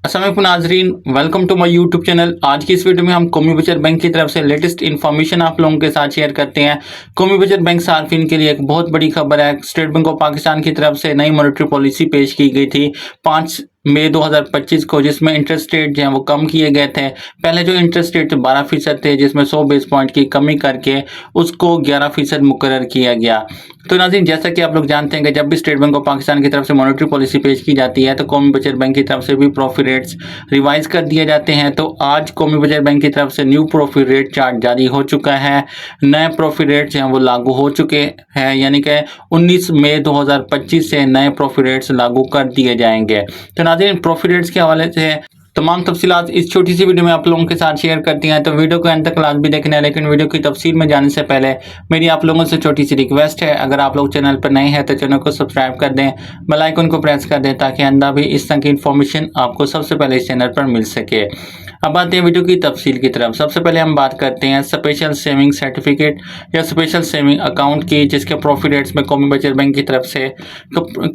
अस्सलाम वालेकुम नाजरीन, welcome to my YouTube channel. आज की इस वीडियो में हम कौमी बचत बैंक की तरफ से लेटेस्ट इन्फॉर्मेशन आप लोगों के साथ शेयर करते हैं। कौमी बचत बैंक सार्फिन के लिए एक बहुत बड़ी खबर है। स्टेट बैंक ऑफ पाकिस्तान की तरफ से नई मॉनेटरी पॉलिसी पेश की गई थी 5 मई 2025 को, जिसमें इंटरेस्ट रेट जो है वो कम किए गए थे। पहले जो इंटरेस्ट रेट 12% थे, जिसमें 100 बेस पॉइंट की कमी करके उसको 11% मुकर्रर किया गया। तो नाज़रीन, जैसा कि आप लोग जानते हैं कि जब भी स्टेट बैंक ऑफ पाकिस्तान की तरफ से मॉनेटरी पॉलिसी पेश की जाती है तो कौमी बचत बैंक की तरफ से भी प्रॉफिट रेट्स रिवाइज कर दिए जाते हैं। तो आज कौमी बचत बैंक की तरफ से न्यू प्रॉफिट रेट चार्ट जारी हो चुका है। नए प्रॉफिट रेट्स हैं वो लागू हो चुके हैं, यानी कि 19 मई 2025 से नए प्रॉफिट रेट्स लागू कर दिए जाएंगे। तो नाज़रीन, प्रॉफिट रेट्स के हवाले से तमाम तफसीलात इस छोटी सी वीडियो में आप लोगों के साथ शेयर करती हैं, तो वीडियो को अंत तक लाजमी देखना है। लेकिन वीडियो की तफसील में जाने से पहले मेरी आप लोगों से छोटी सी रिक्वेस्ट है, अगर आप लोग चैनल पर नए हैं तो चैनल को सब्सक्राइब कर दें, बेल आइकन को प्रेस कर दें, ताकि आइंदा भी इस तरह की इन्फॉर्मेशन आपको सबसे पहले इस चैनल पर मिल सके। अब आते हैं वीडियो की तफसील की तरफ। सबसे पहले हम बात करते हैं स्पेशल सेविंग सर्टिफिकेट या स्पेशल सेविंग अकाउंट की, जिसके प्रॉफिट रेट्स में कौमी बचत बैंक की तरफ से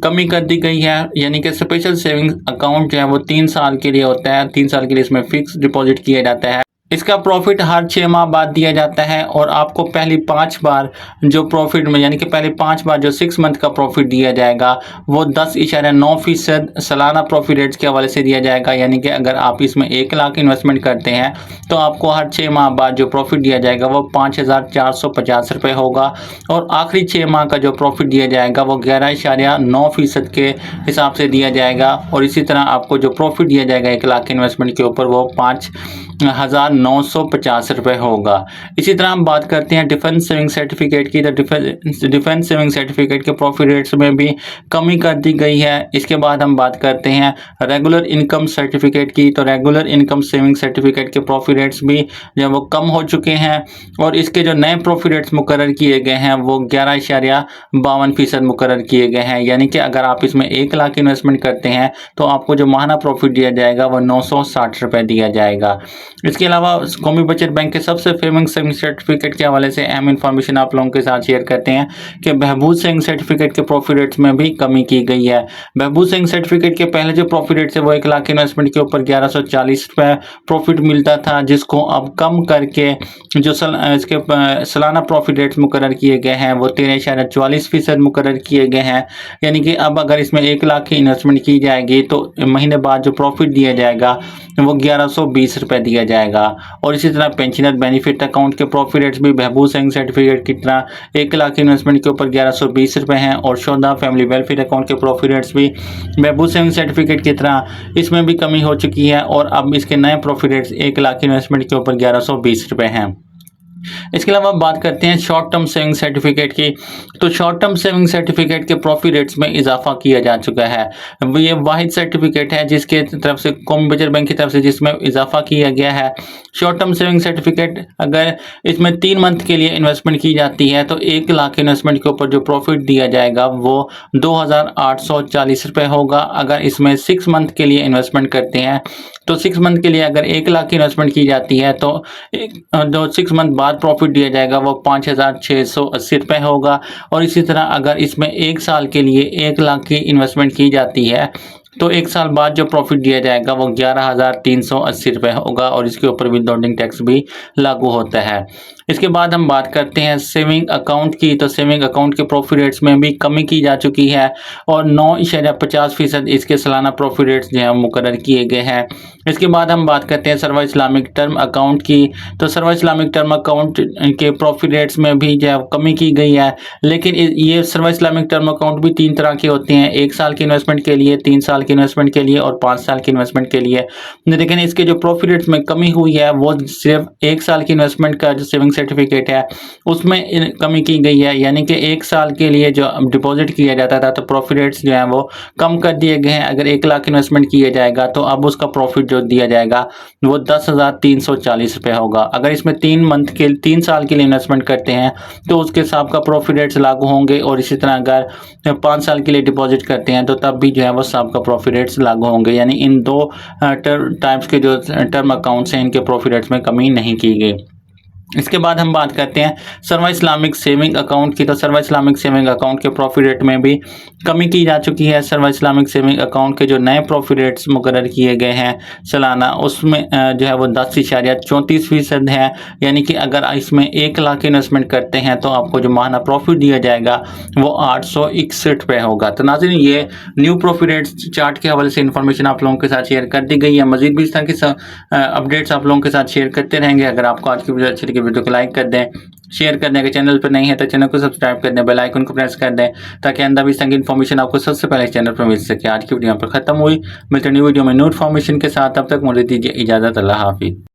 कमी कर दी गई है। यानी कि स्पेशल सेविंग अकाउंट जो है वो 3 साल के लिए होता है। 3 साल के लिए इसमें फिक्स डिपॉजिट किया जाता है। इसका प्रॉफिट हर 6 माह बाद दिया जाता है और आपको पहली 5 बार जो प्रॉफिट में, यानी कि पहले 5 बार जो 6 मंथ का प्रॉफिट दिया जाएगा वो 10.9% सालाना प्रॉफिट रेट्स के हवाले से दिया जाएगा। यानी कि अगर आप इसमें 1 लाख इन्वेस्टमेंट करते हैं तो आपको हर 6 माह बाद जो प्रॉफिट दिया जाएगा वो 5,450 रुपये होगा, और आखिरी 6 माह का जो प्रॉफिट दिया जाएगा वो 11.9% के हिसाब से दिया जाएगा। और इसी तरह आपको जो प्रॉफिट दिया जाएगा 1 लाख इन्वेस्टमेंट के ऊपर वो 5,950 रुपये होगा। इसी तरह हम बात करते हैं डिफेंस सेविंग सर्टिफिकेट की। तो डिफेंस सेविंग सर्टिफिकेट के प्रॉफिट रेट्स में भी कमी कर दी गई है। इसके बाद हम बात करते हैं रेगुलर इनकम सर्टिफिकेट की। तो रेगुलर इनकम सेविंग सर्टिफिकेट के प्रॉफिट रेट्स भी जो वो कम हो चुके हैं, और इसके जो नए प्रॉफिट रेट्स मुकर्रर किए गए हैं वो 11.52% मुकर्रर किए गए हैं। यानी कि अगर आप इसमें 1 लाख इन्वेस्टमेंट करते हैं तो आपको जो माहाना प्रॉफिट दिया जाएगा वो 960 रुपये दिया जाएगा। इसके अलावा कौमी बचत बैंक के सबसे फेमस सेविंग सर्टिफिकेट के हवाले से अहम इन्फॉर्मेशन आप लोगों के साथ शेयर करते हैं कि बहबूद सेविंग सर्टिफिकेट के प्रॉफिट रेट्स में भी कमी की गई है। बहबूद सेविंग सर्टिफिकेट के पहले जो प्रॉफिट रेट्स है वो 1 लाख इन्वेस्टमेंट के ऊपर 1140 रुपये प्रॉफिट मिलता था, जिसको अब कम करके जो इसके सालाना प्रॉफिट रेट्स मुकर्रर किए गए हैं वो 13.44% मुकर्रर किए गए हैं। यानी कि अब अगर इसमें 1 लाख की इन्वेस्टमेंट की जाएगी तो महीने बाद जो प्रॉफिट दिया जाएगा वो 1120 रुपये दिया जाएगा। और इसी तरह पेंशनर बेनिफिट अकाउंट के प्रॉफिट रेट्स भी बहबूद सेविंग सर्टिफिकेट की तरह 1 लाख इन्वेस्टमेंट के ऊपर 1120 रुपये हैं। और शोधा फैमिली वेलफेयर अकाउंट के प्रॉफिट रेट्स भी बहबूद सेविंग सर्टिफिकेट की तरह इसमें भी कमी हो चुकी है, और अब इसके नए प्रॉफिट रेट्स 1 लाख इन्वेस्टमेंट के ऊपर 1120 रुपये हैं। इसके अलावा बात करते हैं शॉर्ट टर्म सेविंग सर्टिफिकेट की। तो शॉर्ट टर्म सेविंग सर्टिफिकेट के प्रॉफिट रेट्स में इजाफा किया जा चुका है। ये वाहिद सर्टिफिकेट है जिसके तरफ से कौमी बचत बैंक की तरफ से जिसमें इजाफा किया गया है। शॉर्ट टर्म सेविंग सर्टिफिकेट अगर इसमें 3 मंथ के लिए इन्वेस्टमेंट की जाती है तो 1 लाख इन्वेस्टमेंट के ऊपर जो प्रॉफिट दिया जाएगा वो 2,840 रुपये होगा। अगर इसमें 6 मंथ के लिए इन्वेस्टमेंट करते हैं तो 6 मंथ के लिए अगर 1 लाख की इन्वेस्टमेंट की जाती है तो जो 6 मंथ बाद प्रॉफिट दिया जाएगा वो 5,680 रुपये होगा। और इसी तरह अगर इसमें 1 साल के लिए 1 लाख की इन्वेस्टमेंट की जाती है तो 1 साल बाद जो प्रॉफिट दिया जाएगा वो 11,380 रुपये होगा, और इसके ऊपर विथहोल्डिंग टैक्स भी लागू होता है। इसके बाद हम बात करते हैं सेविंग अकाउंट की। तो सेविंग अकाउंट के प्रॉफिट रेट्स में भी कमी की जा चुकी है, और 9.50% इसके सालाना प्रॉफिट रेट्स जो है मुकर्रर किए गए हैं। इसके बाद हम बात करते हैं सर्वा इस्लामिक टर्म अकाउंट की। तो सर्वा इस्लामिक टर्म अकाउंट के प्रॉफिट रेट्स में भी जो है कमी की गई है, लेकिन ये सर्वा इस्लामिक टर्म अकाउंट भी 3 तरह के होते हैं, 1 साल की इन्वेस्टमेंट के लिए, 3 साल की इन्वेस्टमेंट के लिए और 5 साल की इन्वेस्टमेंट के लिए। लेकिन इसके जो प्रॉफिट रेट्स में कमी हुई है वो सिर्फ 1 साल की इन्वेस्टमेंट का जो सेविंग सर्टिफिकेट है उसमें कमी की गई है। यानी कि 1 साल के लिए जो डिपॉजिट किया जाता था तो प्रॉफिट रेट्स जो है वो कम कर दिए गए हैं। अगर 1 लाख इन्वेस्टमेंट किया जाएगा तो अब उसका प्रॉफिट जो दिया जाएगा वो 10,340 रुपये होगा। अगर इसमें 3 साल के लिए इन्वेस्टमेंट करते हैं तो उसके हिसाब का प्रॉफिट रेट्स लागू होंगे, और इसी तरह अगर 5 साल के लिए डिपॉजिट करते हैं तो तब भी जो है वो सबका प्रॉफिट रेट्स लागू होंगे। यानी इन 2 टाइप्स के जो टर्म अकाउंट्स हैं इनके प्रॉफिट रेट्स में कमी नहीं की गई। इसके बाद हम बात करते हैं सर्वा इस्लामिक सेविंग अकाउंट की। तो सर्वा इस्लामिक सेविंग अकाउंट के प्रॉफिट रेट में भी कमी की जा चुकी है। सर्वा इस्लामिक सेविंग अकाउंट के जो नए प्रॉफिट रेट्स मुकर्रर किए गए हैं सालाना, उसमें जो है वो 10.34% है। यानी कि अगर इसमें 1 लाख इन्वेस्टमेंट करते हैं तो आपको जो माहाना प्रॉफिट दिया जाएगा वो 861 रुपये होगा। तो नाज़रीन, ये न्यू प्रॉफिट रेट्स चार्ट के हवाले से इन्फॉर्मेशन आप लोगों के साथ शेयर कर दी गई है। मजीद भी इस तरह की अपडेट्स आप लोगों के साथ शेयर करते रहेंगे। अगर आपको आज की वीडियो अच्छी लगी, वीडियो को लाइक कर दें, शेयर कर दें। अगर चैनल पर नहीं है तो चैनल को सब्सक्राइब कर दें, बेल आइकन को प्रेस कर दें, ताकि आइंदा भी इस तरह की इन्फॉर्मेशन आपको सबसे पहले चैनल पर मिल सके। आज की वीडियो पर खत्म हुई, मिलते न्यू वीडियो में न्यू इन्फॉर्मेशन के साथ। तब तक मुझे दीजिए इजाज़त। अल्लाह हाफिज़।